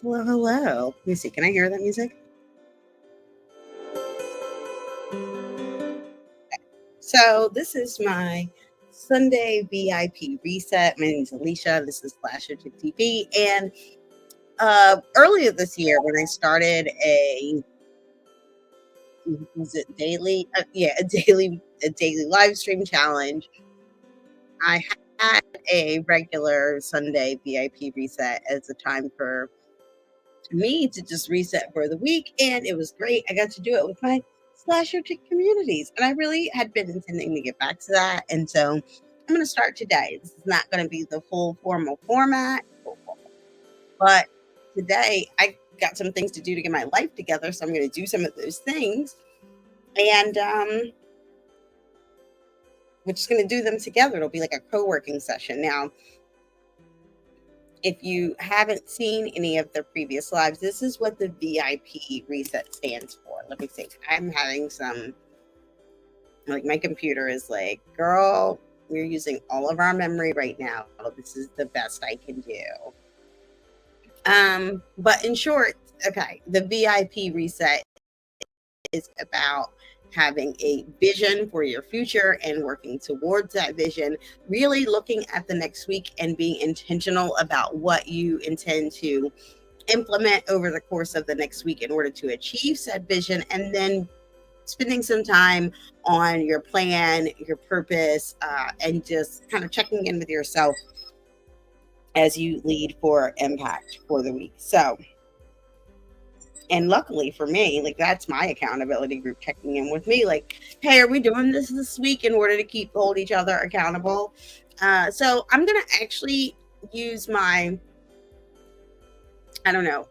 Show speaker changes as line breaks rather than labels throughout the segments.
Hello, hello. Let me see. Can I hear that music? So this is my Sunday VIP reset. My name is Alicia. This is Slasher Chick TV. And earlier this year, when I started was it daily? A daily live stream challenge. I had a regular Sunday VIP reset as a time for me to just reset for the week, and it was great. I got to do it with my slasher chick communities, and I really had been intending to get back to that, and so I'm going to start today. This is not going to be the full formal format, but today I got some things to do to get my life together, so I'm going to do some of those things, and we're just going to do them together. It'll be like a co-working session. Now, if you haven't seen any of the previous lives, this is what the VIP reset stands for. Let me see. I'm having some, like, my computer is like, girl, we're using all of our memory right now. This is the best I can do. But in short, okay, the VIP reset is about having a vision for your future and working towards that vision, really looking at the next week and being intentional about what you intend to implement over the course of the next week in order to achieve said vision, and then spending some time on your plan, your purpose, and just kind of checking in with yourself as you lead for impact for the week. So, and luckily for me, like, that's my accountability group checking in with me, like, hey, are we doing this week in order to hold each other accountable? So I'm gonna actually use my, I don't know,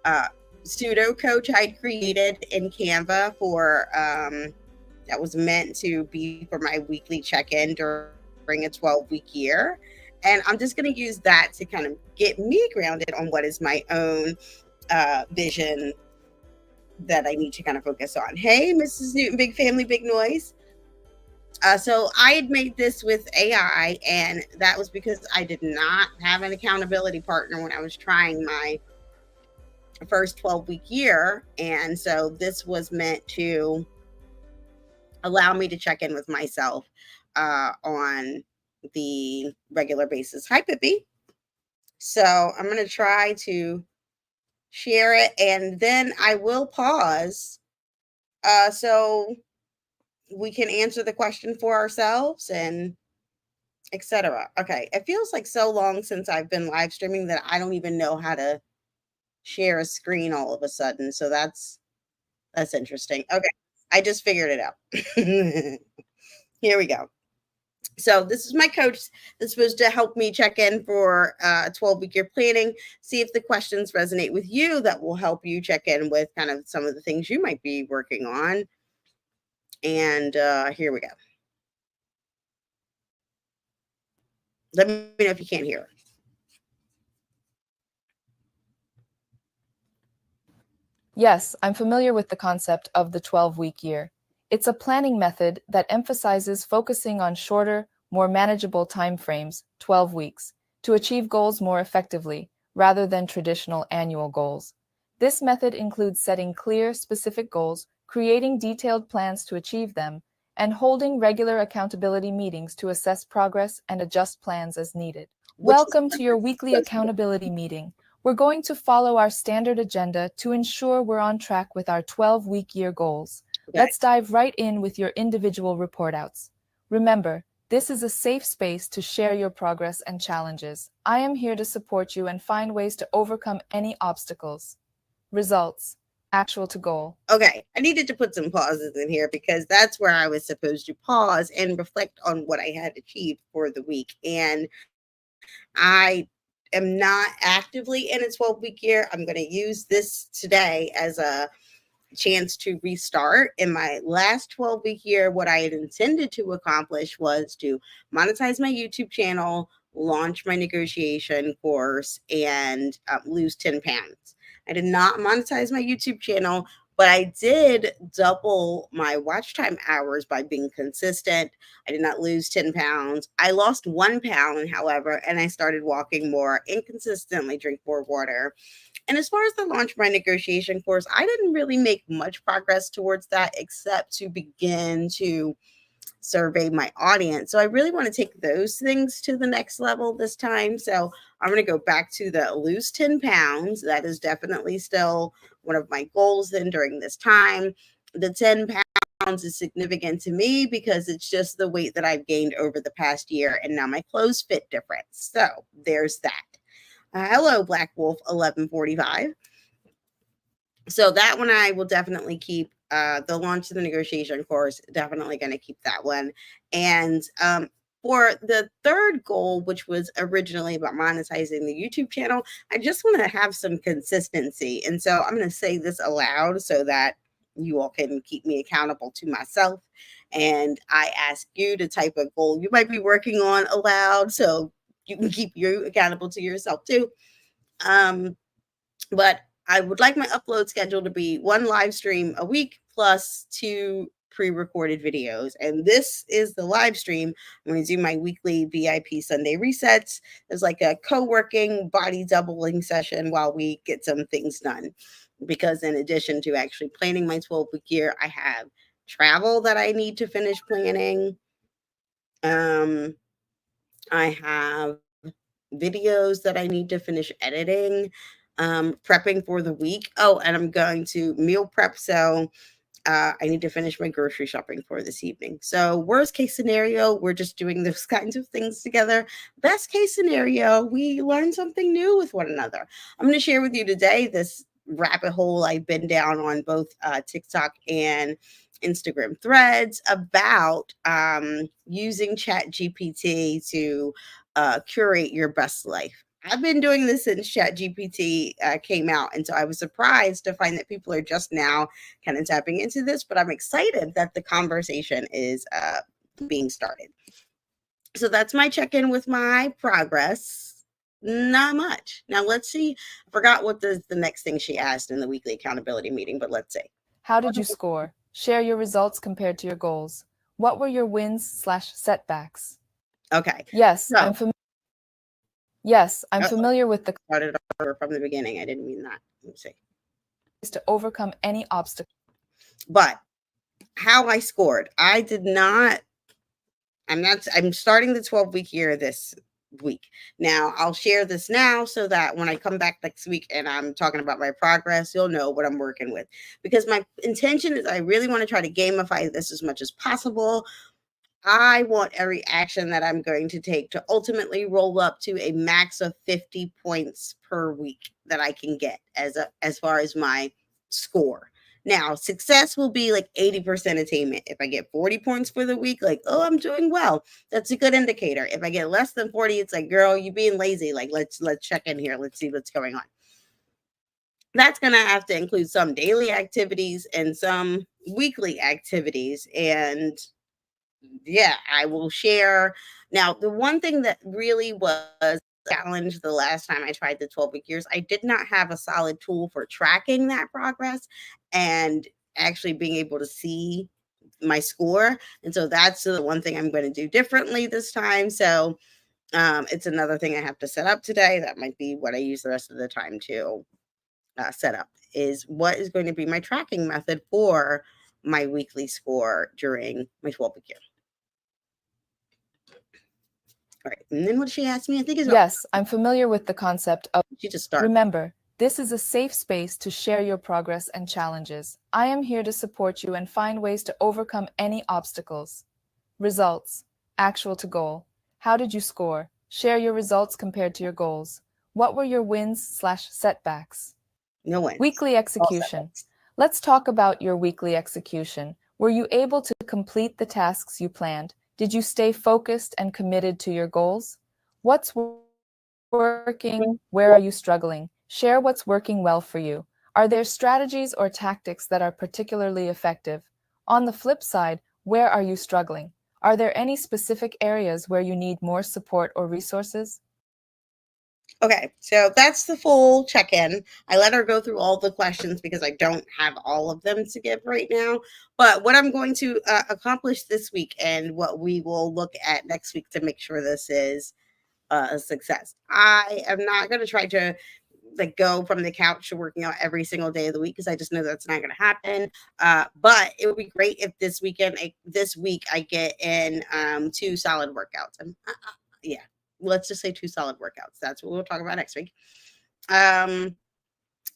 pseudo coach I'd created in Canva for that was meant to be for my weekly check-in during a 12-week year. And I'm just going to use that to kind of get me grounded on what is my own vision that I need to kind of focus on. Hey, Mrs. Newton, big family, big noise. So I had made this with AI, and that was because I did not have an accountability partner when I was trying my first 12-week year. And so this was meant to allow me to check in with myself on the regular basis. Hi, Pippi. So I'm going to try to share it, and then I will pause so we can answer the question for ourselves and etc. Okay, it feels like so long since I've been live streaming that I don't even know how to share a screen all of a sudden. So that's interesting. Okay, I just figured it out. Here we go. So this is my coach that's supposed to help me check in for a 12-week year planning, see if the questions resonate with you that will help you check in with kind of some of the things you might be working on. And here we go. Let me know if you can't hear.
Yes, I'm familiar with the concept of the 12-week year. It's a planning method that emphasizes focusing on shorter, more manageable timeframes, 12 weeks, to achieve goals more effectively, rather than traditional annual goals. This method includes setting clear, specific goals, creating detailed plans to achieve them, and holding regular accountability meetings to assess progress and adjust plans as needed. Welcome to your weekly accountability meeting. We're going to follow our standard agenda to ensure we're on track with our 12-week year goals. Okay. Let's dive right in with your individual report outs. Remember, this is a safe space to share your progress and challenges. I am here to support you and find ways to overcome any obstacles. Results. Actual to goal. Okay, I needed to put some pauses in here because that's where I was supposed to pause and reflect on what I had achieved for the week. And I am not actively in a 12-week year. I'm going to use this today as a chance to restart. In my last 12-week year, what I had intended to accomplish was to monetize my YouTube channel, launch my negotiation course, and lose 10 pounds. I did not monetize my YouTube channel,
But I did double my watch time hours by being consistent. I did not lose 10 pounds. I lost 1 pound, however, and I started walking more inconsistently, drink more water. And as far as the launch my negotiation course, I didn't really make much progress towards that except to begin to survey my audience. So I really want to take those things to the next level this time. So I'm going to go back to the lose 10 pounds. That is definitely still one of my goals then during this time. The 10 pounds is significant to me because it's just the weight that I've gained over the past year, and now my clothes fit different. So there's that. Hello, Black Wolf 1145. So that one I will definitely keep. The launch of the negotiation course, definitely going to keep that one. And for the third goal, which was originally about monetizing the YouTube channel, I just want to have some consistency. And so I'm going to say this aloud so that you all can keep me accountable to myself. And I ask you to type a goal you might be working on aloud so you can keep you accountable to yourself too. But I would like my upload schedule to be one live stream a week plus 2 pre-recorded videos. And this is the live stream. I'm going to do my weekly VIP Sunday resets. There's like a co-working body doubling session while we get some things done. Because in addition to actually planning my 12-week year, I have travel that I need to finish planning. I have videos that I need to finish editing, prepping for the week. Oh, and I'm going to meal prep. So I need to finish my grocery shopping for this evening. So, worst case scenario, we're just doing those kinds of things together. Best case scenario, we learn something new with one another. I'm going to share with you today this rabbit hole I've been down on both TikTok and Instagram threads about using Chat GPT to curate your best life. I've been doing this since ChatGPT came out, and so I was surprised to find that people are just now kind of tapping into this. But I'm excited that the conversation is being started. So that's my check-in with my progress. Not much. Now let's see. I forgot what the next thing she asked in the weekly accountability meeting, but let's see.
How did you score? Share your results compared to your goals. What were your wins/setbacks?
Okay.
Yes,
So
I'm familiar with the
started over from the beginning. I didn't mean that. Let me see.
to overcome any obstacle.
But how I scored, I did not. I'm starting the 12-week year this week. Now, I'll share this now so that when I come back next week and I'm talking about my progress, you'll know what I'm working with. Because my intention is I really want to try to gamify this as much as possible. I want every action that I'm going to take to ultimately roll up to a max of 50 points per week that I can get as far as my score. Now, success will be like 80% attainment. If I get 40 points for the week, like, oh, I'm doing well. That's a good indicator. If I get less than 40, it's like, girl, you being lazy. Like, let's check in here. Let's see what's going on. That's going to have to include some daily activities and some weekly activities. And yeah, I will share. Now, the one thing that really was a challenge the last time I tried the 12-week years, I did not have a solid tool for tracking that progress and actually being able to see my score. And so that's the one thing I'm going to do differently this time. So it's another thing I have to set up today. That might be what I use the rest of the time to set up is what is going to be my tracking method for my weekly score during my 12-week year. All right. And then what she asked me, I think is
Yes, I'm familiar with the concept of.
she just started.
Remember, this is a safe space to share your progress and challenges. I am here to support you and find ways to overcome any obstacles. Results. Actual to goal. How did you score? Share your results compared to your goals. What were your wins/setbacks?
No wins.
Weekly execution. Let's talk about your weekly execution. Were you able to complete the tasks you planned? Did you stay focused and committed to your goals? What's working? Where are you struggling? Share what's working well for you. Are there strategies or tactics that are particularly effective? On the flip side, where are you struggling? Are there any specific areas where you need more support or resources?
Okay, so that's the full check-in. I let her go through all the questions because I don't have all of them to give right now. But what I'm going to accomplish this week and what we will look at next week to make sure this is a success. I am not going to try to like go from the couch to working out every single day of the week because I just know that's not going to happen. But it would be great if this week, I get in 2 solid workouts. And yeah, let's just say 2 solid workouts. That's what we'll talk about next week. Um,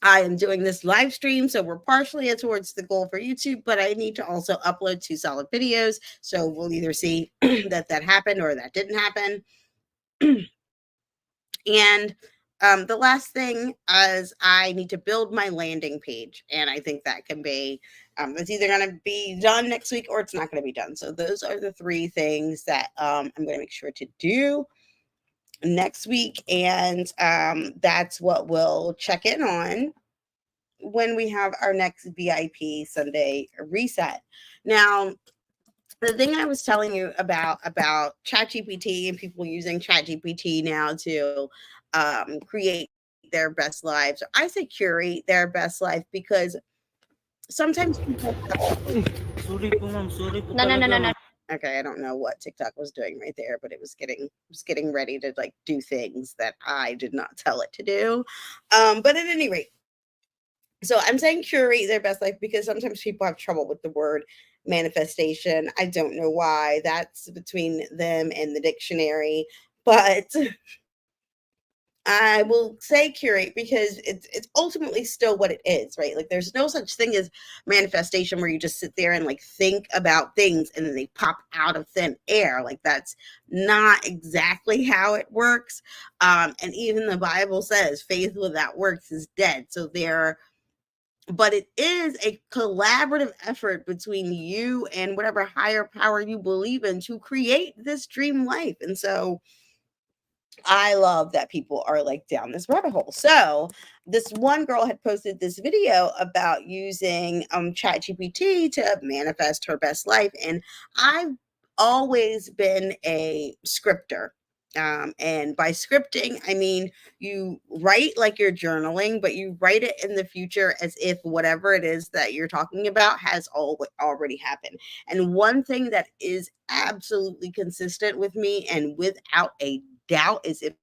I am doing this live stream, so we're partially towards the goal for YouTube, but I need to also upload 2 solid videos. So we'll either see that happened or that didn't happen. And the last thing is I need to build my landing page, and I think that can be it's either going to be done next week or it's not going to be done. So those are the 3 things that I'm going to make sure to do next week, and that's what we'll check in on when we have our next VIP Sunday reset. Now, the thing I was telling you about ChatGPT and people using ChatGPT now to create their best lives. I say curate their best life because sometimes people
Sorry po ma'am, sorry po
No, no, no,
talaga
no, no.
ma'am.
okay, I don't know what TikTok was doing right there, but it was getting ready to like do things that I did not tell it to do. But at any rate, so I'm saying curate their best life because sometimes people have trouble with the word manifestation. I don't know why. That's between them and the dictionary. But I will say curate because it's ultimately still what it is, right? Like there's no such thing as manifestation where you just sit there and like think about things and then they pop out of thin air. Like that's not exactly how it works. And even the Bible says faith without works is dead. So there, but it is a collaborative effort between you and whatever higher power you believe in to create this dream life. And so I love that people are like down this rabbit hole. So this one girl had posted this video about using ChatGPT to manifest her best life. And I've always been a scripter. And by scripting, I mean you write like you're journaling, but you write it in the future as if whatever it is that you're talking about has already happened. And one thing that is absolutely consistent with me and without a doubt is if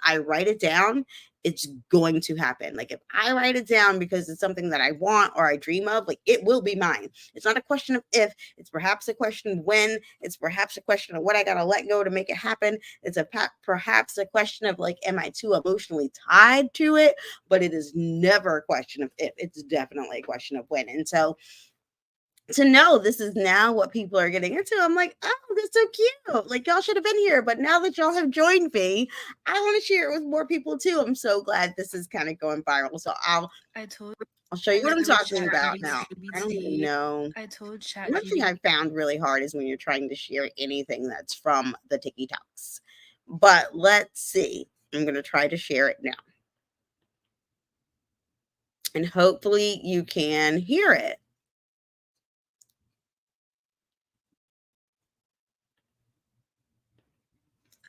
I write it down, it's going to happen. Like if I write it down because it's something that I want or I dream of, like it will be mine. It's not a question of if, it's perhaps a question of when, it's perhaps a question of what I got to let go to make it happen. It's perhaps a question of like, am I too emotionally tied to it? But it is never a question of if, it's definitely a question of when. And so to know this is now what people are getting into. I'm like, oh, that's so cute. Like y'all should have been here, but now that y'all have joined me, I want to share it with more people too. I'm so glad this is kind of going viral. So
I told
I'll show you
I
what I'm
told
talking about now. I don't even
ChatGPT.
know.
I told
One thing
ChatGPT.
I found really hard is when you're trying to share anything that's from the TikToks. But let's see. I'm gonna try to share it now. And hopefully you can hear it.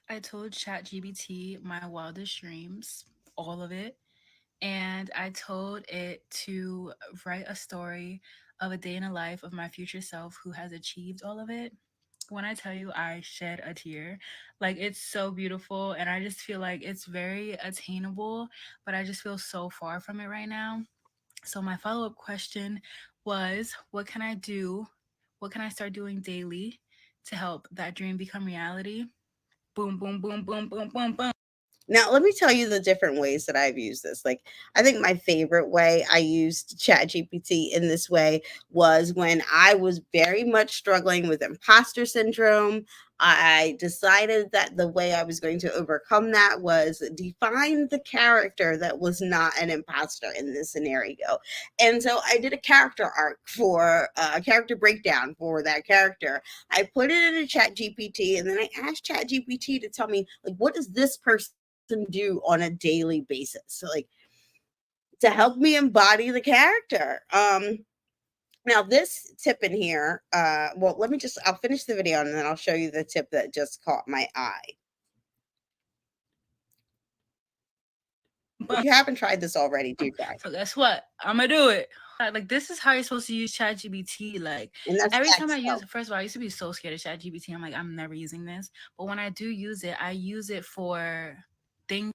I told ChatGPT my wildest dreams, all of it, and I told it to write a story of a day in the life of my future self who has achieved all of it. When I tell you I shed a tear, like it's so beautiful, and I just feel like it's very attainable, but I just feel so far from it right now. So my follow-up question was, what can I do? What can I start doing daily to help that dream become reality? Boom, boom, boom, boom, boom, boom, boom.
Now, let me tell you the different ways that I've used this. Like, I think my favorite way I used ChatGPT in this way was when I was very much struggling with imposter syndrome. I decided that the way I was going to overcome that was define the character that was not an imposter in this scenario. And so I did a character arc for a character breakdown for that character. I put it in a ChatGPT and then I asked ChatGPT to tell me, like, what does this person do on a daily basis? So like to help me embody the character. Now this tip in here, well, I'll finish the video and then I'll show you the tip that just caught my eye. If you haven't tried this already, do try.
So guess what? I'm gonna do it. Like this is how you're supposed to use ChatGPT. Like
And that's
every time I
facts,
use
though.
it, first of all, I used to be so scared of ChatGPT. I'm like, I'm never using this. But when I do use it, I use it for things.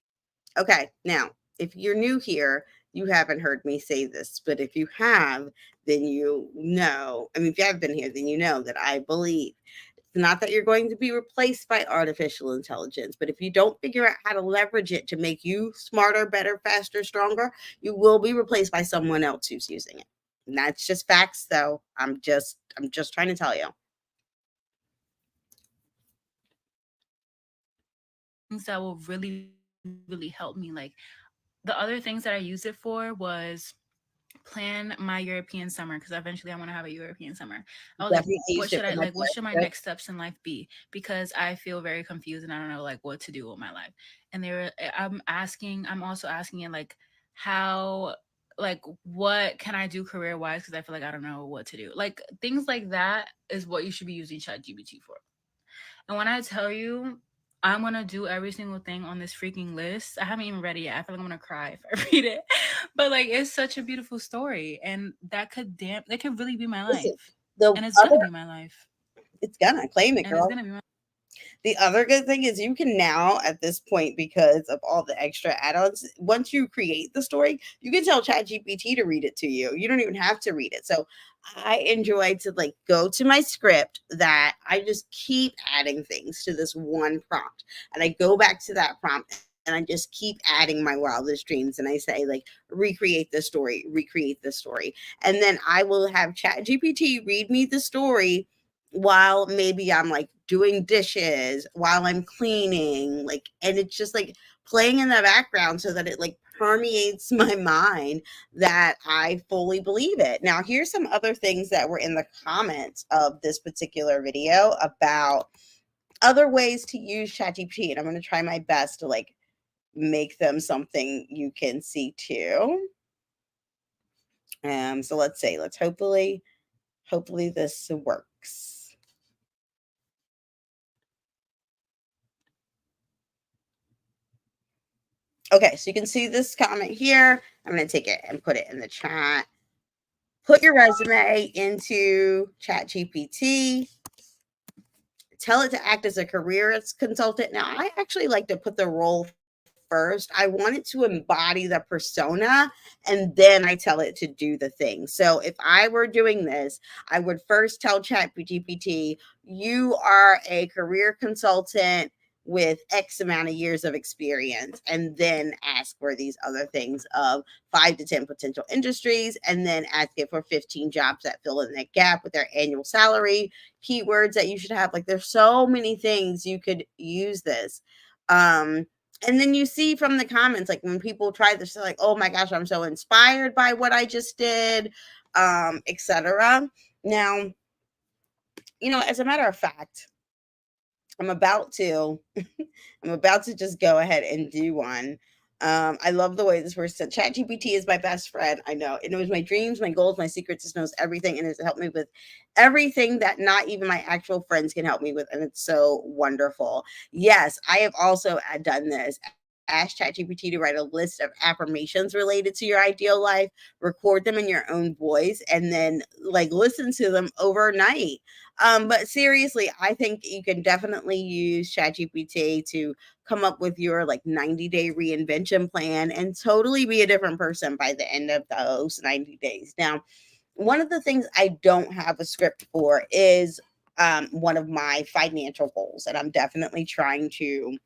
Okay, now, if you're new here, you haven't heard me say this, but if you have, then you know. I mean, if you haven't been here, then you know that I believe it's not that you're going to be replaced by artificial intelligence, but if you don't figure out how to leverage it to make you smarter, better, faster, stronger, you will be replaced by someone else who's using it. And that's just facts, though. I'm just trying to tell you.
Things that will really, really help me. Like the other things that I used it for was plan my European summer because eventually I want to have a European summer. I was like,
Definitely
what
used it
should I
for my
like? What should my
trip.
next steps in life be? Because I feel very confused and I don't know like what to do with my life. And I'm also asking it like how like what can I do career wise because I feel like I don't know what to do. Like things like that is what you should be using ChatGPT for. And when I tell you, I'm gonna do every single thing on this freaking list. I haven't even read it yet. I feel like I'm gonna cry if I read it. But like it's such a beautiful story. And that could really be my
Listen,
life.
the
And it's gonna
other,
be my life.
it's gonna claim it,
And it's
girl.
gonna be my
The other good thing is you can now, at this point, because of all the extra add-ons, once you create the story, you can tell ChatGPT to read it to you. You don't even have to read it. So I enjoy to like go to my script that I just keep adding things to this one prompt. And I go back to that prompt and I just keep adding my wildest dreams. And I say, like, recreate the story, recreate the story. And then I will have ChatGPT read me the story while maybe I'm like doing dishes, while I'm cleaning, like, and it's just like playing in the background so that it like permeates my mind that I fully believe it. Now, here's some other things that were in the comments of this particular video about other ways to use ChatGPT, and I'm going to try my best to like make them something you can see too. So let's say, let's hopefully this works. Okay, so you can see this comment here. I'm going to take it and put it in the chat. Put your resume into ChatGPT. Tell it to act as a career consultant. Now, I actually like to put the role first. I want it to embody the persona and then I tell it to do the thing. So if I were doing this, I would first tell ChatGPT, you are a career consultant with X amount of years of experience, and then ask for these other things of 5 to 10 potential industries, and then ask it for 15 jobs that fill in that gap with their annual salary, keywords that you should have. Like, there's so many things you could use this. And then you see from the comments, like when people try this, they're like, oh my gosh, I'm so inspired by what I just did, etc. Now, as a matter of fact, I'm about to I'm about to just go ahead and do one. I love the way this person said, ChatGPT is my best friend. I know it knows my dreams, my goals, my secrets. It knows everything, and it's helped me with everything that not even my actual friends can help me with, and it's so wonderful. Yes, I have also done this. Ask ChatGPT to write a list of affirmations related to your ideal life, record them in your own voice, and then like listen to them overnight. But seriously, I think you can definitely use ChatGPT to come up with your like 90-day reinvention plan and totally be a different person by the end of those 90 days. Now, one of the things I don't have a script for is one of my financial goals, and I'm definitely trying to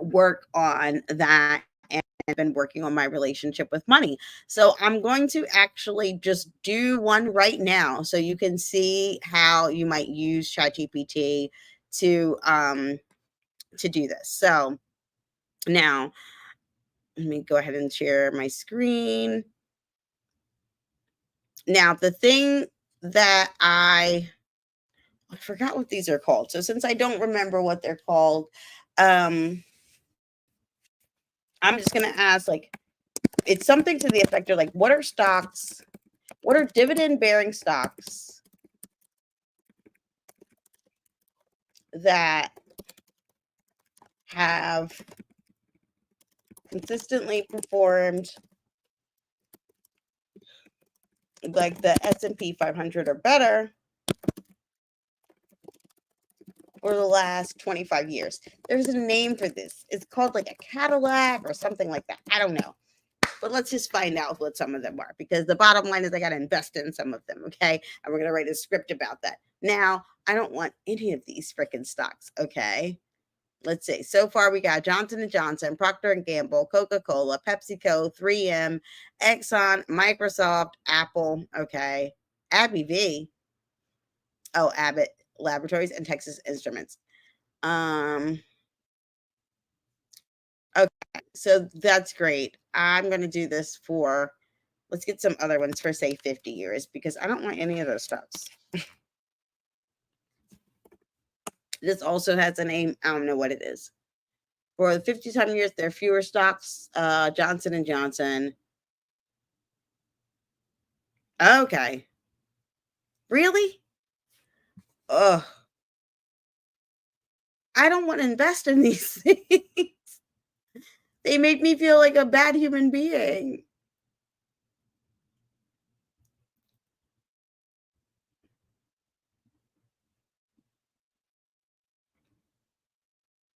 work on that. And I've been working on my relationship with money. So I'm going to actually just do one right now so you can see how you might use ChatGPT to do this. So now let me go ahead and share my screen. Now, the thing that I forgot what these are called. So since I don't remember what they're called, I'm just going to ask, like, it's something to the effect of like, what are dividend bearing stocks that have consistently performed like the S&P 500 or better for the last 25 years. There's a name for this. It's called like a Cadillac or something like that. I don't know. But let's just find out what some of them are, because the bottom line is I got to invest in some of them, okay? And we're going to write a script about that. Now, I don't want any of these freaking stocks, okay? Let's see. So far, we got Johnson & Johnson, Procter & Gamble, Coca-Cola, PepsiCo, 3M, Exxon, Microsoft, Apple, okay? AbbVie. Oh, Abbott Laboratories and Texas Instruments. Okay, so that's great. I'm going to do this for, let's get some other ones for, say, 50 years, because I don't want any of those stocks. This also has a name. I don't know what it is. For the 50-some years, there are fewer stocks. Johnson & Johnson. Okay. Really? Ugh. I don't want to invest in these things. They make me feel like a bad human being.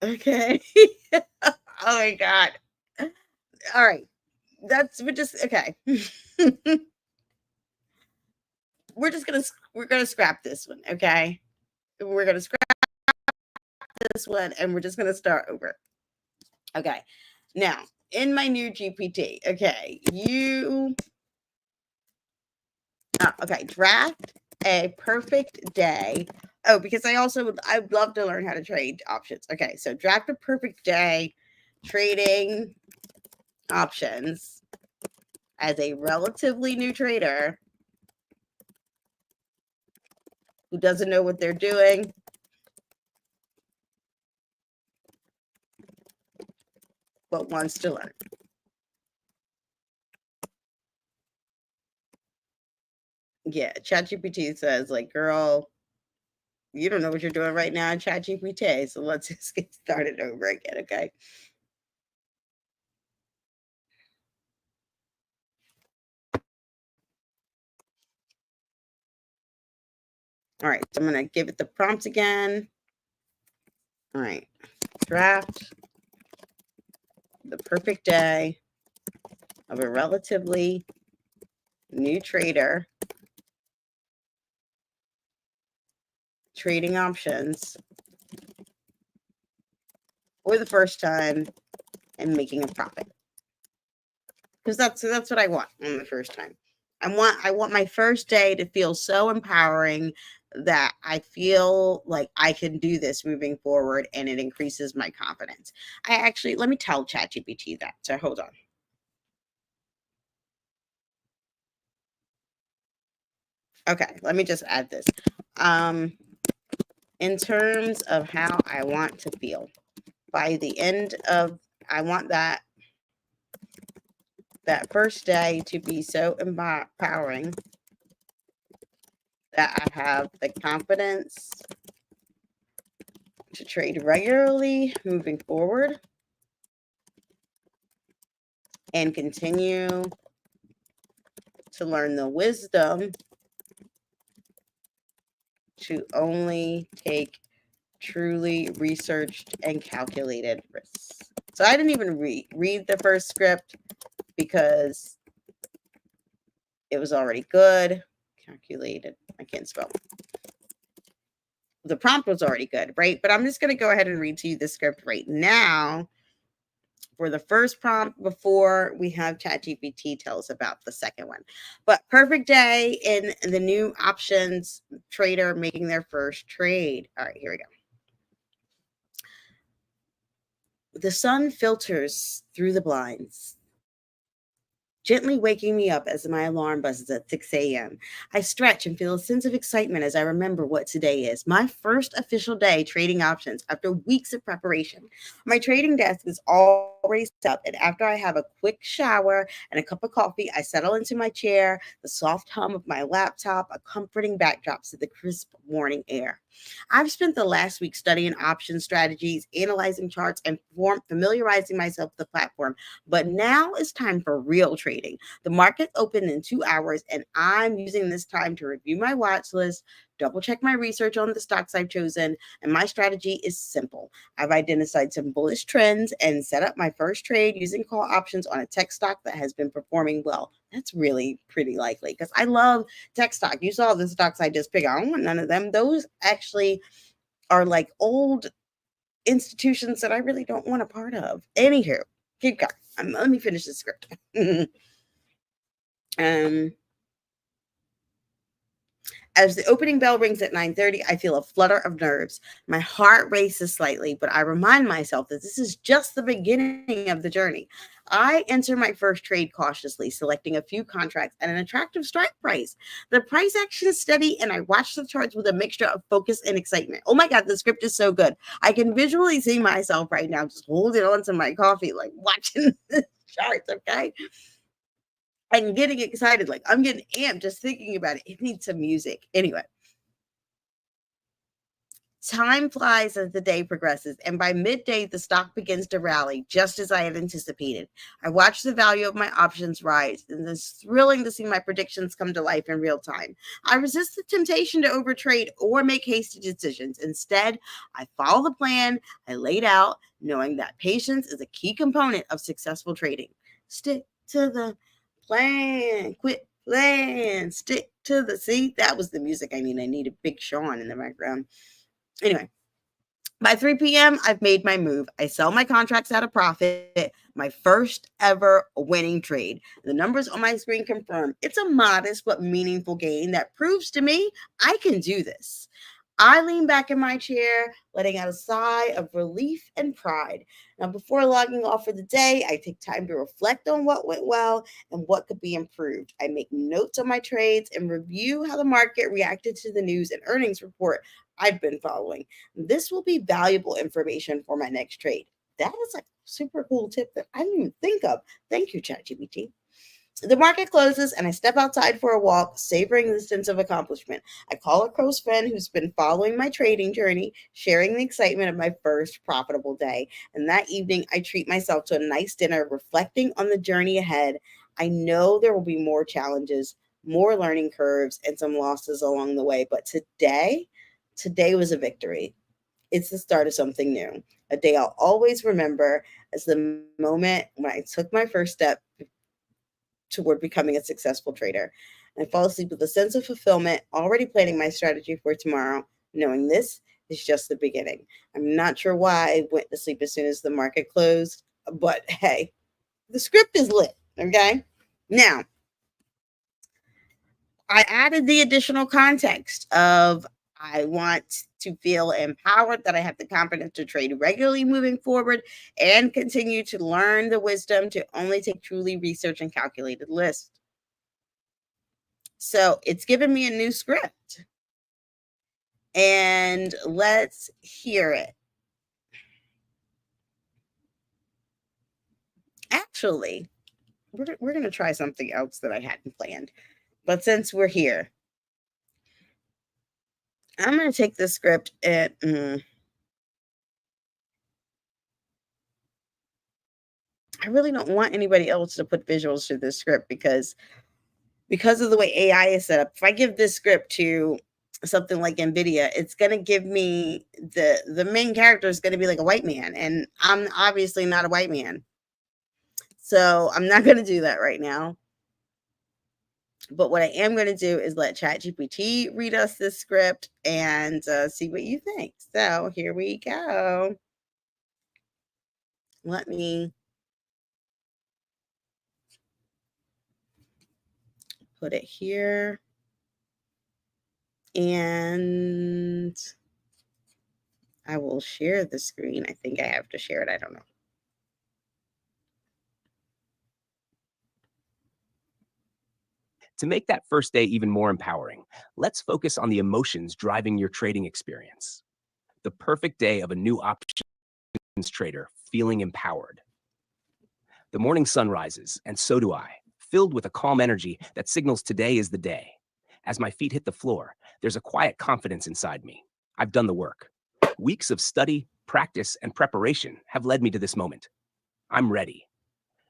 Okay. Oh my God. All right. We're just okay. we're gonna scrap this one, okay? We're gonna scrap this one and we're just gonna start over. Okay. Now, in my new GPT, okay, okay, draft a perfect day. Oh, because I'd love to learn how to trade options. Okay, so draft a perfect day trading options as a relatively new trader who doesn't know what they're doing, but wants to learn. Yeah, ChatGPT says, like, girl, you don't know what you're doing right now in ChatGPT, so let's just get started over again, okay? All right, so I'm going to give it the prompts again. All right, draft the perfect day of a relatively new trader trading options for the first time and making a profit. Because that's what I want on the first time. I want my first day to feel so empowering that I feel like I can do this moving forward, and it increases my confidence. Let me tell ChatGPT that. So hold on. Okay, let me just add this. In terms of how I want to feel by the end of, I want that first day to be so empowering that I have the confidence to trade regularly moving forward and continue to learn the wisdom to only take truly researched and calculated risks. So I didn't even read the first script because it was already good. Calculated. I can't spell. The prompt was already good, right? But I'm just going to go ahead and read to you the script right now for the first prompt before we have ChatGPT tell us about the second one. But perfect day in the new options trader making their first trade. All right, here we go. The sun filters through the blinds. gently waking me up as my alarm buzzes at 6 a.m. I stretch and feel a sense of excitement as I remember what today is, my first official day trading options after weeks of preparation. My trading desk is already set up, and after I have a quick shower and a cup of coffee, I settle into my chair, the soft hum of my laptop, a comforting backdrop to the crisp morning air. I've spent the last week studying option strategies, analyzing charts, and familiarizing myself with the platform. But now it's time for real trading. The market opened in 2 hours, and I'm using this time to review my watch list, double check my research on the stocks I've chosen, and my strategy is simple. I've identified some bullish trends and set up my first trade using call options on a tech stock that has been performing well. That's really pretty likely because I love tech stock. You saw the stocks I just picked. I don't want none of them. Those actually are like old institutions that I really don't want a part of. Anywho, keep going. Let me finish the script. um, As the opening bell rings at 9:30, I feel a flutter of nerves. My heart races slightly, but I remind myself that this is just the beginning of the journey. I enter my first trade cautiously, selecting a few contracts at an attractive strike price. The price action is steady, and I watch the charts with a mixture of focus and excitement. Oh my God, the script is so good. I can visually see myself right now just holding on to my coffee, like watching the charts, okay? And getting excited. Like I'm getting amped just thinking about it. It needs some music. Anyway, time flies as the day progresses, and by midday, the stock begins to rally, just as I had anticipated. I watch the value of my options rise, and it's thrilling to see my predictions come to life in real time. I resist the temptation to overtrade or make hasty decisions. Instead, I follow the plan I laid out, knowing that patience is a key component of successful trading. Stick to the plan, quit plan, stick to the see. That was the music I need. I needed Big Sean in the background. Anyway, by 3 p.m., I've made my move. I sell my contracts at a profit, my first ever winning trade. The numbers on my screen confirm it's a modest but meaningful gain that proves to me I can do this. I lean back in my chair, letting out a sigh of relief and pride. Now, before logging off for the day, I take time to reflect on what went well and what could be improved. I make notes on my trades and review how the market reacted to the news and earnings report I've been following. This will be valuable information for my next trade. That is a super cool tip that I didn't even think of. Thank you, ChatGPT. The market closes and I step outside for a walk, savoring the sense of accomplishment. I call a close friend who's been following my trading journey, sharing the excitement of my first profitable day. And that evening, I treat myself to a nice dinner, reflecting on the journey ahead. I know there will be more challenges, more learning curves, and some losses along the way. But today was a victory. It's the start of something new, a day I'll always remember as the moment when I took my first step toward becoming a successful trader. I fall asleep with a sense of fulfillment, already planning my strategy for tomorrow, knowing this is just the beginning. I'm not sure why I went to sleep as soon as the market closed, but hey, the script is lit, okay? Now, I added the additional context of I want to feel empowered, that I have the confidence to trade regularly moving forward and continue to learn the wisdom to only take truly research and calculated lists. So it's given me a new script. And let's hear it. Actually, we're going to try something else that I hadn't planned. But since we're here, I'm going to take this script and I really don't want anybody else to put visuals to this script because of the way AI is set up. If I give this script to something like NVIDIA, it's going to give me the main character is going to be like a white man, and I'm obviously not a white man. So I'm not going to do that right now. But what I am going to do is let ChatGPT read us this script and see what you think. So here we go. Let me put it here. And I will share the screen. I think I have to share it. I don't know.
To make that first day even more empowering, let's focus on the emotions driving your trading experience. The perfect day of a new options trader feeling empowered. The morning sun rises, and so do I, filled with a calm energy that signals today is the day. As my feet hit the floor, there's a quiet confidence inside me. I've done the work. Weeks of study, practice, and preparation have led me to this moment. I'm ready.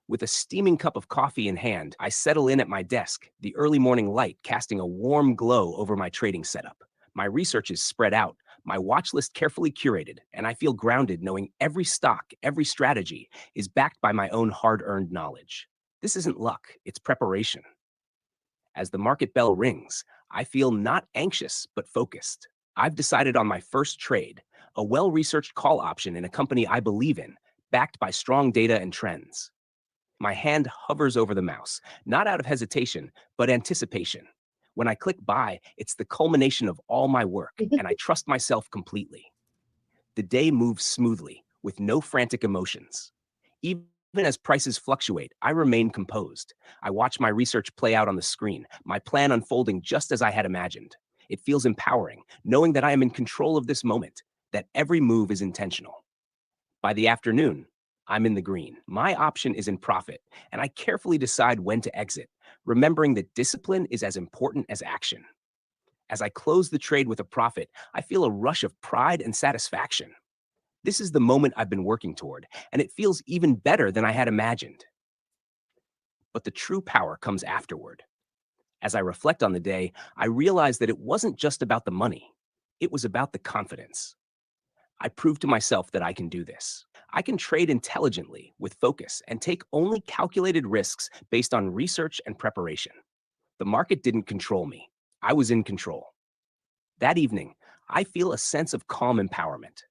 With a steaming cup of coffee in hand, I settle in at my desk, the early morning light casting a warm glow over my trading setup. My research is spread out, my watch list carefully curated, and I feel grounded knowing every stock, every strategy is backed by my own hard-earned knowledge. This isn't luck, it's preparation. As the market bell rings, I feel not anxious, but focused. I've decided on my first trade, a well-researched call option in a company I believe in, backed by strong data and trends. My hand hovers over the mouse, not out of hesitation, but anticipation. When I click buy, it's the culmination of all my work, and I trust myself completely. The day moves smoothly, with no frantic emotions. Even as prices fluctuate, I remain composed. I watch my research play out on the screen, my plan unfolding just as I had imagined. It feels empowering, knowing that I am in control of this moment, that every move is intentional. By the afternoon, I'm in the green. My option is in profit, and I carefully decide when to exit, remembering that discipline is as important as action. As I close the trade with a profit, I feel a rush of pride and satisfaction. This is the moment I've been working toward, and it feels even better than I had imagined. But the true power comes afterward. As I reflect on the day, I realize that it wasn't just about the money. It was about the confidence. I proved to myself that I can do this. I can trade intelligently with focus and take only calculated risks based on research and preparation. The market didn't control me. I was in control. That evening, I feel a sense of calm empowerment.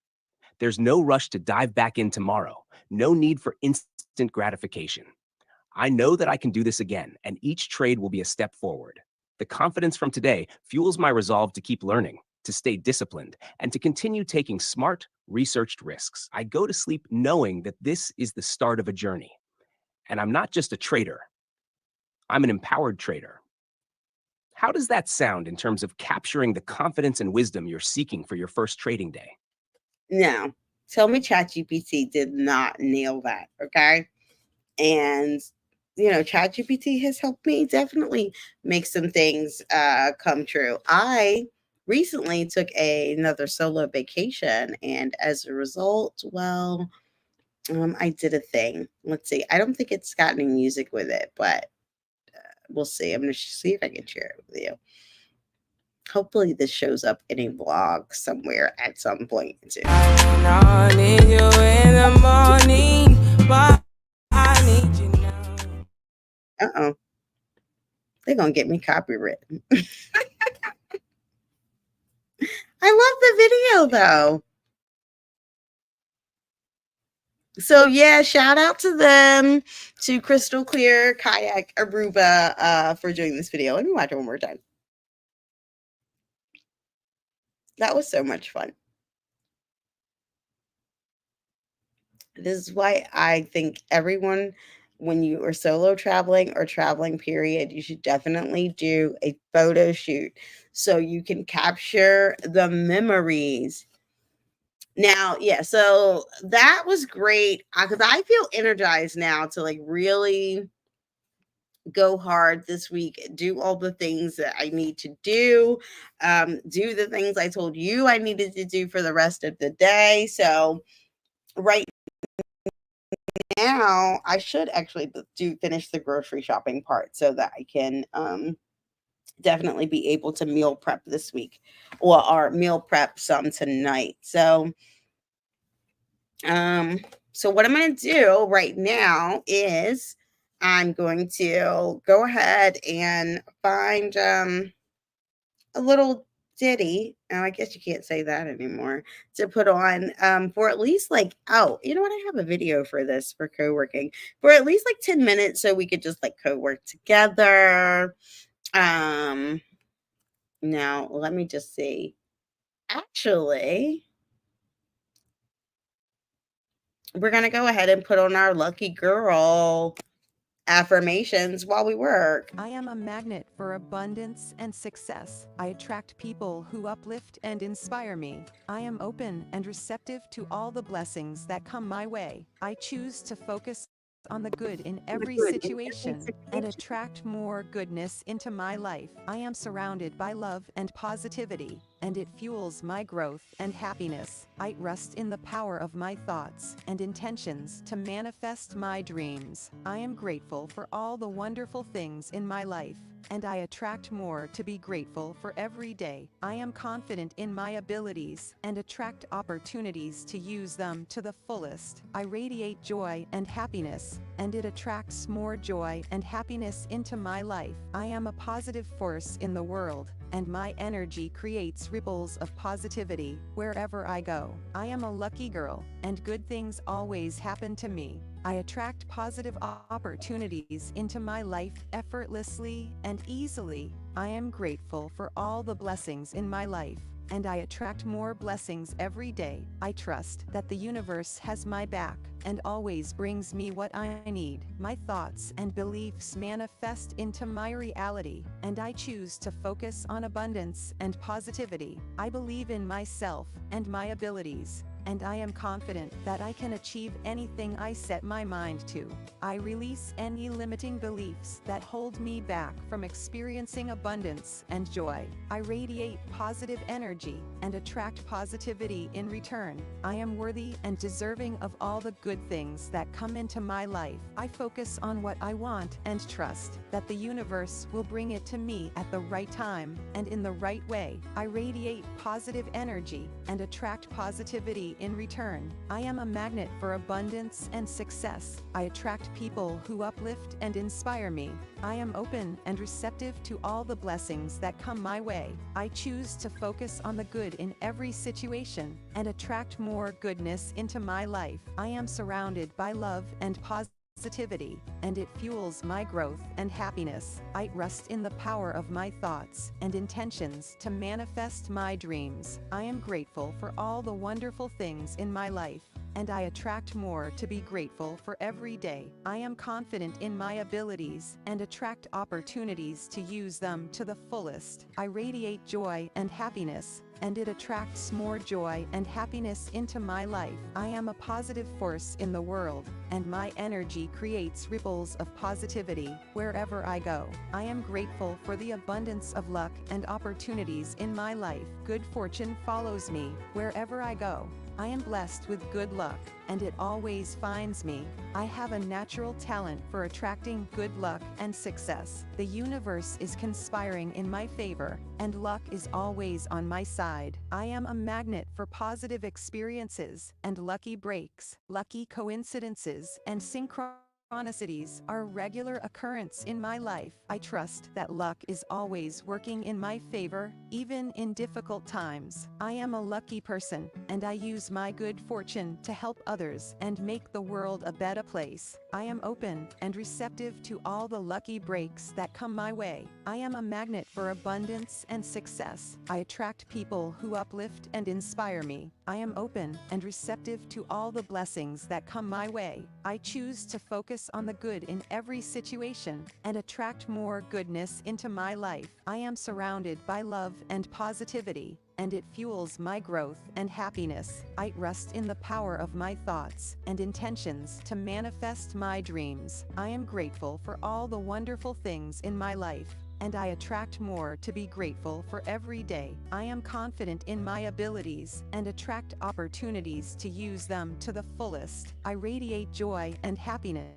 There's no rush to dive back in tomorrow, no need for instant gratification. I know that I can do this again, and each trade will be a step forward. The confidence from today fuels my resolve to keep learning, to stay disciplined, and to continue taking smart, researched risks. I go to sleep knowing that this is the start of a journey. And I'm not just a trader, I'm an empowered trader. How does that sound in terms of capturing the confidence and wisdom you're seeking for your first trading day?
Now, tell me ChatGPT did not nail that, okay? And ChatGPT has helped me definitely make some things come true. I recently took another solo vacation, and as a result, well, I did a thing. Let's see. I don't think it's got any music with it, but we'll see. I'm going to see if I can share it with you. Hopefully, this shows up in a vlog somewhere at some point too. I need you in the morning, but I need you now. Uh-oh. They're going to get me copywritten. I love the video though. So yeah, shout out to them, to Crystal Clear Kayak Aruba for doing this video. Let me watch it one more time. That was so much fun. This is why I think everyone, when you are solo traveling or traveling period, you should definitely do a photo shoot so you can capture the memories. Now, yeah, so that was great because I feel energized now to like really go hard this week, do all the things that I need to do the things I told you I needed to do for the rest of the day. So right now I should actually finish the grocery shopping part so that I can definitely be able to meal prep this week, or meal prep some tonight. So what I'm going to do right now is I'm going to go ahead and find a little ditty. Oh, I guess you can't say that anymore, to put on for at least like, oh, you know what? I have a video for this for co-working for at least like 10 minutes so we could just like co-work together. Now let me just see. Actually, we're going to go ahead and put on our lucky girl affirmations while we work.
I am a magnet for abundance and success. I attract people who uplift and inspire me. I am open and receptive to all the blessings that come my way. I choose to focus on the good in every situation and attract more goodness into my life. I am surrounded by love and positivity, and it fuels my growth and happiness. I trust in the power of my thoughts and intentions to manifest my dreams. I am grateful for all the wonderful things in my life, and I attract more to be grateful for every day. I am confident in my abilities and attract opportunities to use them to the fullest. I radiate joy and happiness, and it attracts more joy and happiness into my life. I am a positive force in the world, and my energy creates ripples of positivity wherever I go. I am a lucky girl, and good things always happen to me. I attract positive opportunities into my life effortlessly and easily. I am grateful for all the blessings in my life, and I attract more blessings every day. I trust that the universe has my back and always brings me what I need. My thoughts and beliefs manifest into my reality, and I choose to focus on abundance and positivity. I believe in myself and my abilities, and I am confident that I can achieve anything I set my mind to. I release any limiting beliefs that hold me back from experiencing abundance and joy. I radiate positive energy and attract positivity in return. I am worthy and deserving of all the good things that come into my life. I focus on what I want and trust that the universe will bring it to me at the right time and in the right way. I radiate positive energy and attract positivity in return. I am a magnet for abundance and success. I attract people who uplift and inspire me. I am open and receptive to all the blessings that come my way. I choose to focus on the good in every situation and attract more goodness into my life. I am surrounded by love and positivity, and it fuels my growth and happiness. I trust in the power of my thoughts and intentions to manifest my dreams. I am grateful for all the wonderful things in my life, and I attract more to be grateful for every day. I am confident in my abilities and attract opportunities to use them to the fullest. I radiate joy and happiness, and it attracts more joy and happiness into my life. I am a positive force in the world, and my energy creates ripples of positivity wherever I go. I am grateful for the abundance of luck and opportunities in my life. Good fortune follows me wherever I go. I am blessed with good luck, and it always finds me. I have a natural talent for attracting good luck and success. The universe is conspiring in my favor, and luck is always on my side. I am a magnet for positive experiences and lucky breaks. Lucky coincidences and synchronicities are a regular occurrence in my life. I trust that luck is always working in my favor, even in difficult times. I am a lucky person, and I use my good fortune to help others and make the world a better place. I am open and receptive to all the lucky breaks that come my way. I am a magnet for abundance and success. I attract people who uplift and inspire me. I am open and receptive to all the blessings that come my way. I choose to focus on the good in every situation and attract more goodness into my life. I am surrounded by love and positivity, and it fuels my growth and happiness. I trust in the power of my thoughts and intentions to manifest my dreams. I am grateful for all the wonderful things in my life, and I attract more to be grateful for every day. I am confident in my abilities and attract opportunities to use them to the fullest. I radiate joy and happiness,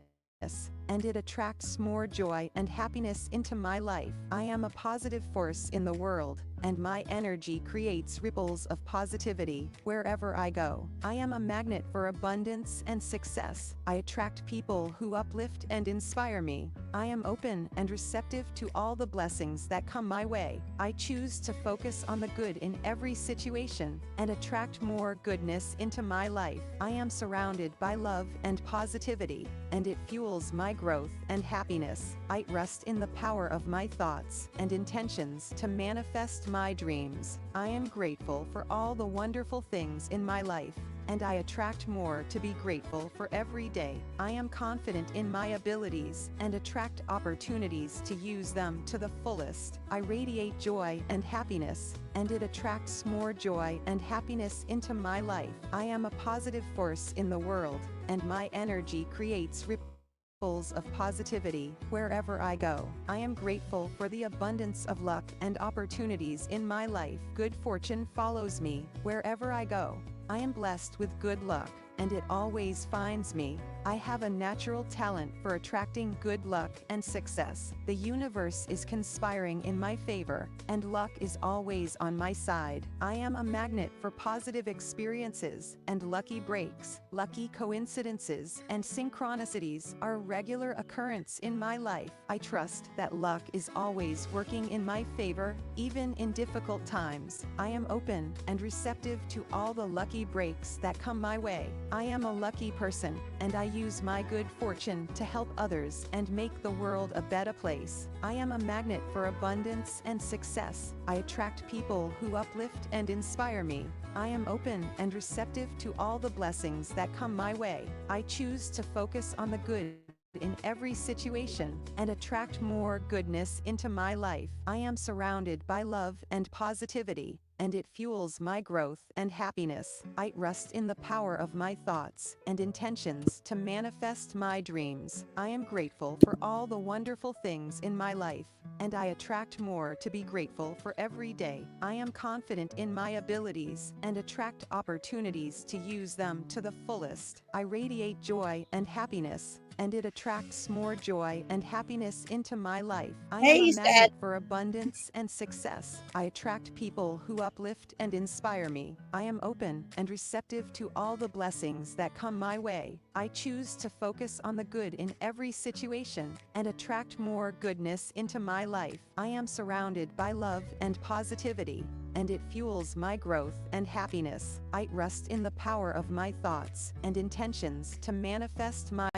and it attracts more joy and happiness into my life. I am a positive force in the world, and my energy creates ripples of positivity wherever I go. I am a magnet for abundance and success. I attract people who uplift and inspire me. I am open and receptive to all the blessings that come my way. I choose to focus on the good in every situation and attract more goodness into my life. I am surrounded by love and positivity, and it fuels my growth and happiness. I trust in the power of my thoughts and intentions to manifest my dreams. I am grateful for all the wonderful things in my life, and I attract more to be grateful for every day. I am confident in my abilities and attract opportunities to use them to the fullest. I radiate joy and happiness, and it attracts more joy and happiness into my life. I am a positive force in the world, and my energy creates ripples of positivity wherever I go. I am grateful for the abundance of luck and opportunities in my life. Good fortune follows me wherever I go. I am blessed with good luck, and it always finds me. I have a natural talent for attracting good luck and success. The universe is conspiring in my favor, and luck is always on my side. I am a magnet for positive experiences and lucky breaks. Lucky coincidences and synchronicities are a regular occurrence in my life. I trust that luck is always working in my favor, even in difficult times. I am open and receptive to all the lucky breaks that come my way. I am a lucky person, and I use my good fortune to help others and make the world a better place. I am a magnet for abundance and success. I attract people who uplift and inspire me. I am open and receptive to all the blessings that come my way. I choose to focus on the good in every situation and attract more goodness into my life. I am surrounded by love and positivity, and it fuels my growth and happiness. I rest in the power of my thoughts and intentions to manifest my dreams. I am grateful for all the wonderful things in my life, and I attract more to be grateful for every day. I am confident in my abilities and attract opportunities to use them to the fullest. I radiate joy and happiness, and it attracts more joy and happiness into my life. I am
Hey,
a
Stat.
magnet for abundance and success. I attract people who uplift and inspire me. I am open and receptive to all the blessings that come my way. I choose to focus on the good in every situation and attract more goodness into my life. I am surrounded by love and positivity, and it fuels my growth and happiness. I rest in the power of my thoughts and intentions to manifest my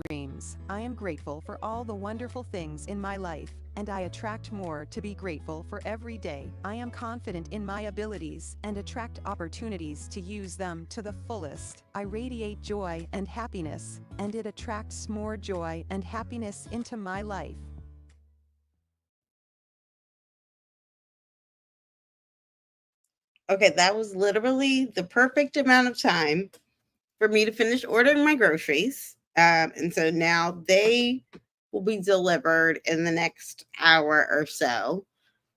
dreams. I am grateful for all the wonderful things in my life, and I attract more to be grateful for every day. I am confident in my abilities and attract opportunities to use them to the fullest. I radiate joy and happiness, and it attracts more joy and happiness into my life.
Okay, that was literally the perfect amount of time for me to finish ordering my groceries. And so now they will be delivered in the next hour or so.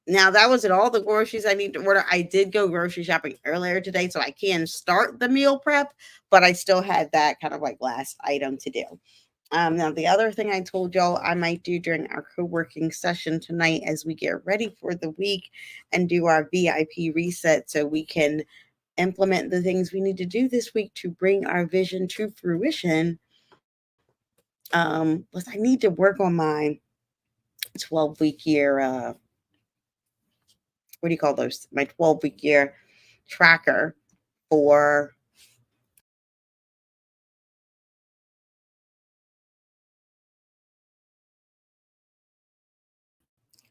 Now, that wasn't all the groceries I need to order. I did go grocery shopping earlier today, so I can start the meal prep, but I still had that kind of like last item to do. Now, the other thing I told y'all I might do during our co-working session tonight as we get ready for the week and do our VIP reset so we can implement the things we need to do this week to bring our vision to fruition. Was I need to work on my 12-week year, what do you call those? My 12-week year tracker for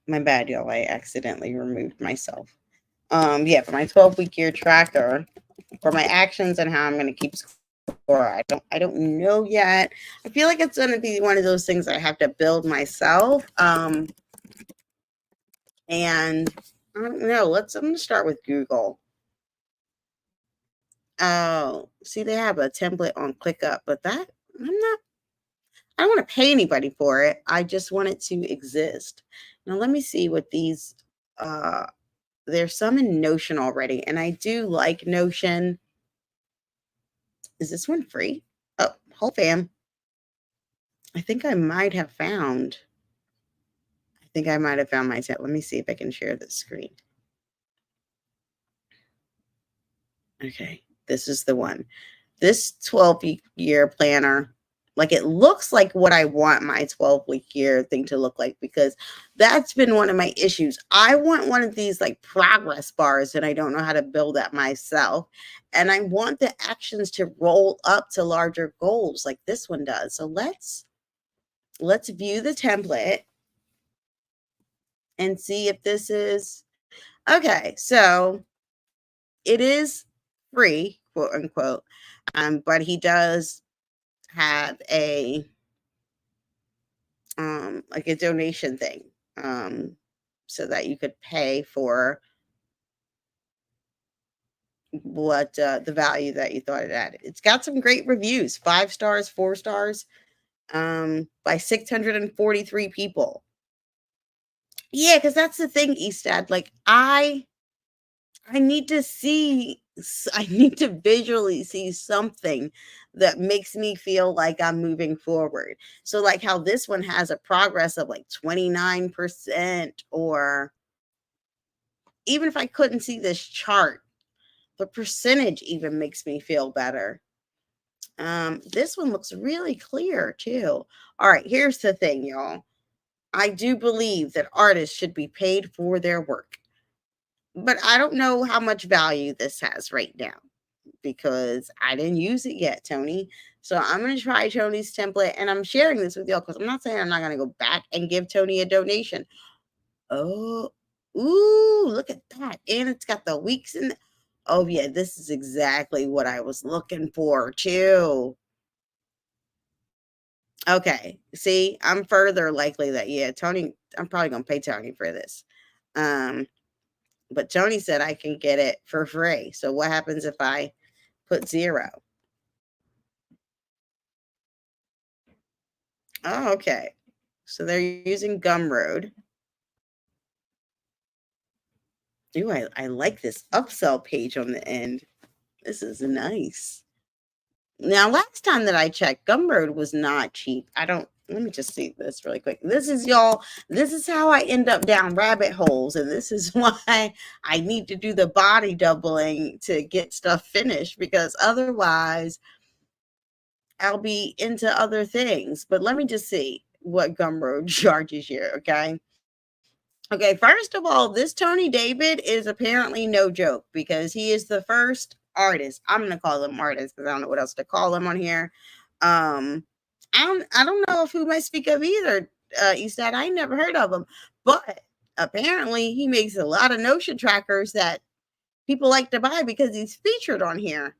my bad, y'all. I accidentally removed myself. Yeah, for my 12-week year tracker for my actions and how I'm going to keep score. I don't know yet. I feel like it's going to be one of those things I have to build myself. And I don't know. I'm going to start with Google. Oh, see, they have a template on ClickUp, but I don't want to pay anybody for it. I just want it to exist. Now, let me see what these, there's some in Notion already, and I do like Notion. Is this one free? Oh, whole fam. I think I might have found my set. Let me see if I can share the screen. Okay, this is the one. This 12-week year planner, like it looks like what I want my 12-week year thing to look like, because that's been one of my issues. I want one of these like progress bars, and I don't know how to build that myself. And I want the actions to roll up to larger goals like this one does. So let's view the template and see if this is okay. So it is free, quote unquote. But he does have a like a donation thing, so that you could pay for what the value that you thought it added. It's got some great reviews, 5 stars, 4 stars, by 643 people. Yeah, because that's the thing, Eastad. Like I need to see, I need to visually see something that makes me feel like I'm moving forward. So, like how this one has a progress of like 29%, or even if I couldn't see this chart, the percentage even makes me feel better. This one looks really clear too. All right, here's the thing, y'all. I do believe that artists should be paid for their work, but I don't know how much value this has right now because I didn't use it yet, Tony. So I'm going to try Tony's template, and I'm sharing this with y'all because I'm not saying I'm not going to go back and give Tony a donation. Oh, ooh, look at that. And it's got the weeks in. Oh, yeah, this is exactly what I was looking for, too. Okay, see, I'm further likely that, yeah, Tony, I'm probably going to pay Tony for this. But Tony said I can get it for free. So what happens if I put 0? Oh, okay. So they're using Gumroad. Ooh, I like this upsell page on the end. This is nice. Now, last time that I checked, Gumroad was not cheap. Let me just see this really quick. This is y'all, this is how I end up down rabbit holes. And this is why I need to do the body doubling to get stuff finished, because otherwise I'll be into other things. But let me just see what Gumroad charges here, okay? Okay, first of all, this Tony David is apparently no joke because he is the first artist. I'm gonna call him artist because I don't know what else to call him on here. I don't know of whom I speak of either. Eastad, I never heard of him, but apparently he makes a lot of Notion trackers that people like to buy because he's featured on here.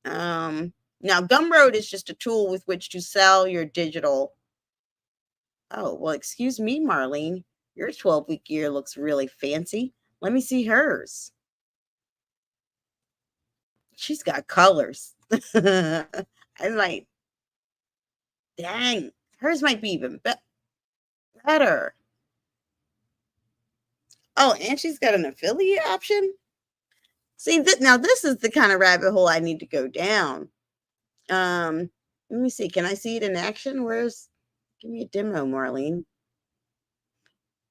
Now Gumroad is just a tool with which to sell your digital. Oh, well, excuse me, Marlene. Your 12-week year looks really fancy. Let me see hers. She's got colors. I like, dang, hers might be even better. Oh, and she's got an affiliate option. See, now this is the kind of rabbit hole I need to go down. Let me see. Can I see it in action? Give me a demo, Marlene.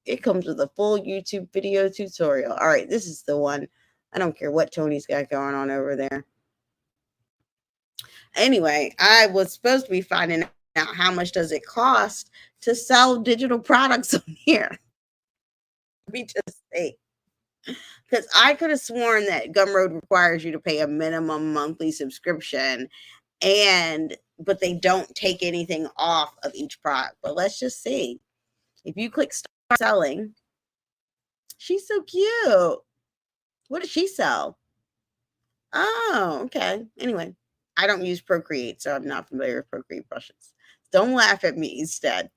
It comes with a full YouTube video tutorial. All right, this is the one. I don't care what Tony's got going on over there. Anyway, I was supposed to be finding out how much does it cost to sell digital products on here. Let me just say, because I could have sworn that Gumroad requires you to pay a minimum monthly subscription, but they don't take anything off of each product. But let's just see. If you click start selling, she's so cute. What does she sell? Oh, okay. Anyway, I don't use Procreate, so I'm not familiar with Procreate brushes. Don't laugh at me instead.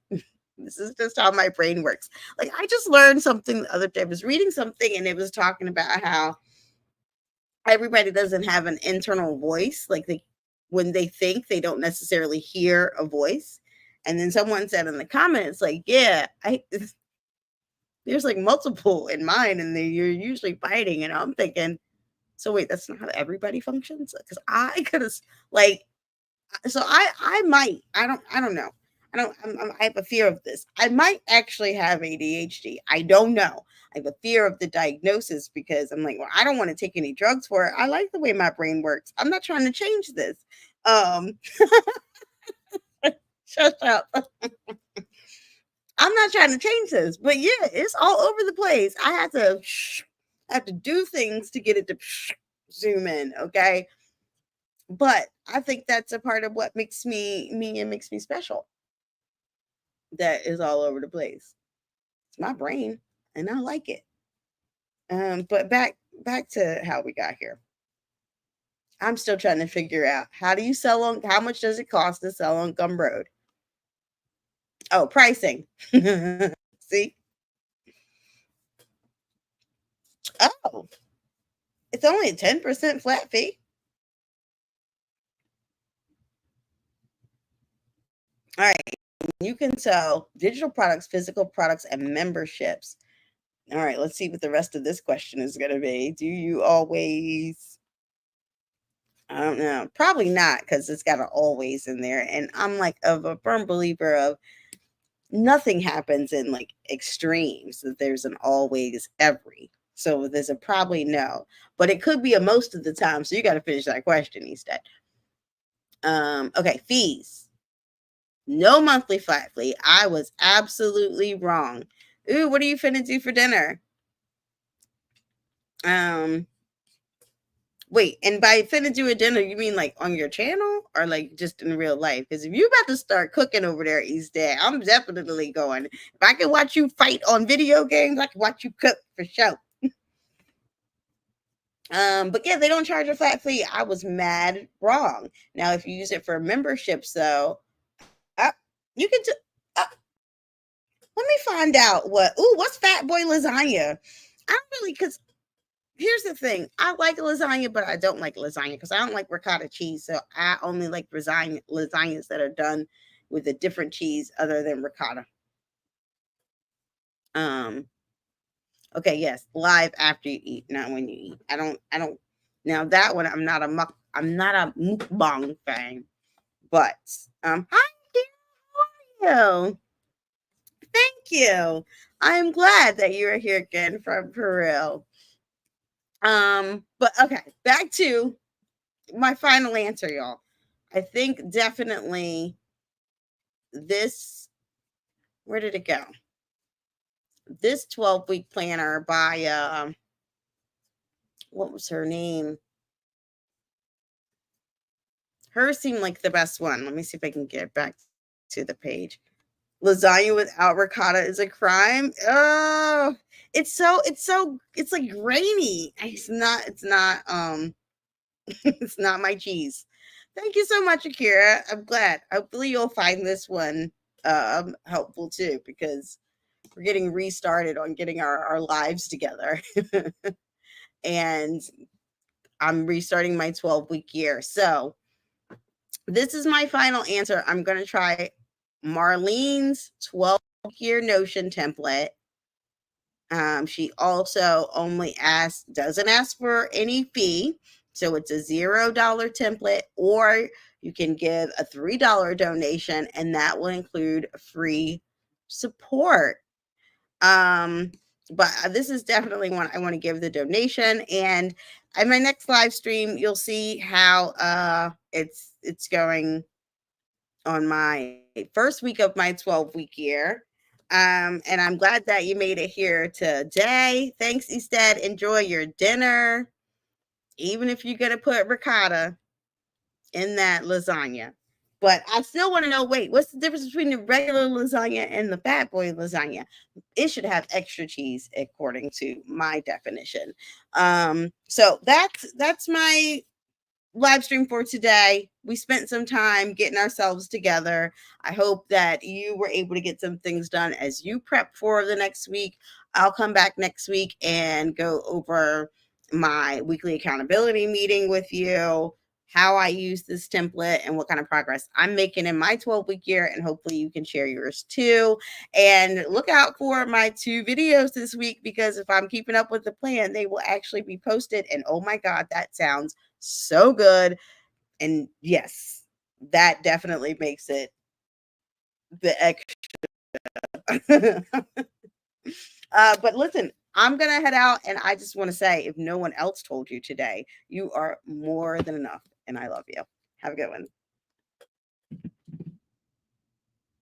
This is just how my brain works. Like, I just learned something the other day. I was reading something and it was talking about how everybody doesn't have an internal voice. Like, when they think, they don't necessarily hear a voice. And then someone said in the comments, like, yeah, there's like multiple in mine, and you're usually fighting. And I'm thinking, so wait, that's not how everybody functions? Because I could have, like, so I might, I don't know. I have a fear of this. I might actually have ADHD. I don't know. I have a fear of the diagnosis because I'm like, well, I don't want to take any drugs for it. I like the way my brain works. I'm not trying to change this. Shut up. I'm not trying to change this, but yeah, it's all over the place. I have to do things to get it to zoom in. Okay. But I think that's a part of what makes me and makes me special. That is all over the place. It's my brain, and I like it. But back to how we got here. I'm still trying to figure out, how do you sell on, how much does it cost to sell on Gumroad? Oh, pricing. See? Oh, it's only a 10% flat fee. All right. You can sell digital products, physical products, and memberships. All right, let's see what the rest of this question is going to be. Do you always? I don't know. Probably not, because it's got an always in there. And I'm like a firm believer of nothing happens in like extremes, that there's an always every. So there's a probably no, but it could be a most of the time. So you got to finish that question instead. Okay, fees. No monthly flat fee. I was absolutely wrong. Ooh, what are you finna do for dinner? Wait, and by finna do a dinner, you mean like on your channel or like just in real life? Because if you about to start cooking over there each day, I'm definitely going. If I can watch you fight on video games, I can watch you cook for sure. But yeah, they don't charge a flat fee. I was mad wrong. Now, if you use it for memberships, though, you can. Let me find out what. Ooh, what's Fat Boy lasagna? I don't really, because here's the thing. I like lasagna, but I don't like lasagna because I don't like ricotta cheese. So I only like lasagnas that are done with a different cheese other than ricotta. Um. Okay. Yes. Live after you eat, not when you eat. I don't. Now that one, I'm not a mukbang fan. But hi, how are you? Thank you. I'm glad that you're here again from Peru. But okay, back to my final answer, y'all. I think definitely this, where did it go? This 12-week planner by what was her name? Her seemed like the best one. Let me see if I can get back to the page. Lasagna without ricotta is a crime. Oh, it's like grainy. It's not it's not my cheese. Thank you so much, Akira. I'm glad. Hopefully you'll find this one helpful too, because we're getting restarted on getting our lives together. And I'm restarting my 12-week year. So this is my final answer. I'm gonna try Marlene's 12-year Notion template. She also doesn't ask for any fee. So it's a $0 template, or you can give a $3 donation, and that will include free support. But this is definitely one I want to give the donation. And in my next live stream, you'll see how it's going on my first week of my 12-week year. And I'm glad that you made it here today. Thanks, Easted. Enjoy your dinner, even if you're going to put ricotta in that lasagna. But I still want to know, wait, what's the difference between the regular lasagna and the Fat Boy lasagna? It should have extra cheese, according to my definition. So that's my live stream for today. We spent some time getting ourselves together. I hope that you were able to get some things done as you prep for the next week. I'll come back next week and go over my weekly accountability meeting with you, how I use this template, and what kind of progress I'm making in my 12-week year. And hopefully you can share yours too. And look out for my 2 videos this week, because if I'm keeping up with the plan, they will actually be posted. And oh my God, that sounds so good. And yes, that definitely makes it the extra. But listen, I'm going to head out, and I just want to say, if no one else told you today, you are more than enough, and I love you. Have a good one.